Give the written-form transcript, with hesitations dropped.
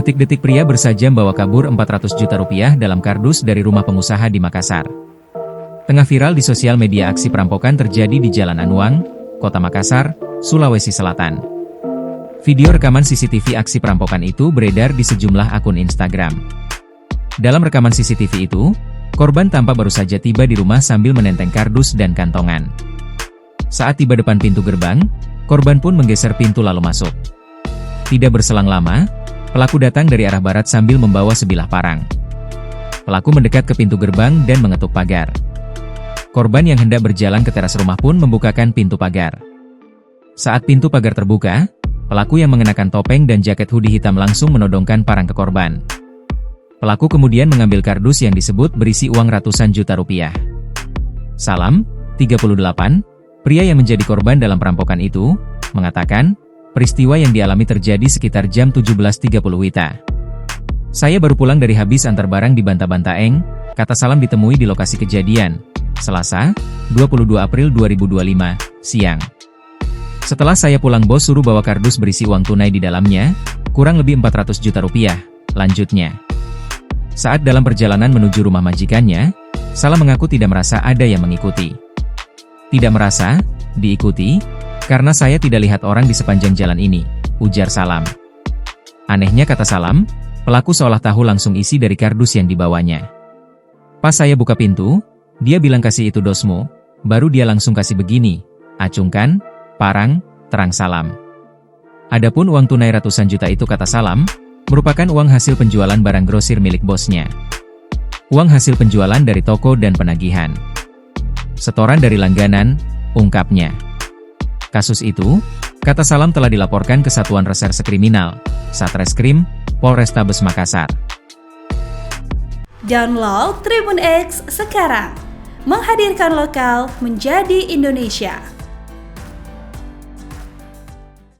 Detik-detik pria bersajam bawa kabur 400 juta rupiah dalam kardus dari rumah pengusaha di Makassar. Tengah viral di sosial media aksi perampokan terjadi di Jalan Anuang, Kota Makassar, Sulawesi Selatan. Video rekaman CCTV aksi perampokan itu beredar di sejumlah akun Instagram. Dalam rekaman CCTV itu, korban tampak baru saja tiba di rumah sambil menenteng kardus dan kantongan. Saat tiba depan pintu gerbang, korban pun menggeser pintu lalu masuk. Tidak berselang lama, pelaku datang dari arah barat sambil membawa sebilah parang. Pelaku mendekat ke pintu gerbang dan mengetuk pagar. Korban yang hendak berjalan ke teras rumah pun membukakan pintu pagar. Saat pintu pagar terbuka, pelaku yang mengenakan topeng dan jaket hoodie hitam langsung menodongkan parang ke korban. Pelaku kemudian mengambil kardus yang disebut berisi uang ratusan juta rupiah. Salam, 38, pria yang menjadi korban dalam perampokan itu, mengatakan, peristiwa yang dialami terjadi sekitar jam 17.30 WITA. Saya baru pulang dari habis antar barang di Banta-Bantaeng, kata Salam ditemui di lokasi kejadian, Selasa, 22 April 2025, siang. Setelah saya pulang bos suruh bawa kardus berisi uang tunai di dalamnya, kurang lebih 400 juta rupiah, lanjutnya. Saat dalam perjalanan menuju rumah majikannya, Salam mengaku tidak merasa ada yang mengikuti. Tidak merasa diikuti, karena saya tidak lihat orang di sepanjang jalan ini, ujar Salam. Anehnya kata Salam, pelaku seolah tahu langsung isi dari kardus yang dibawanya. Pas saya buka pintu, dia bilang kasih itu dosmu, baru dia langsung kasih begini, acungkan, parang, terang Salam. Adapun uang tunai ratusan juta itu kata Salam, merupakan uang hasil penjualan barang grosir milik bosnya. Uang hasil penjualan dari toko dan penagihan. Setoran dari langganan, ungkapnya. Kasus itu, kata Salam telah dilaporkan ke Satuan Reserse Kriminal, Satreskrim, Polrestabes Makassar. Download Tribun X sekarang, menghadirkan lokal menjadi Indonesia.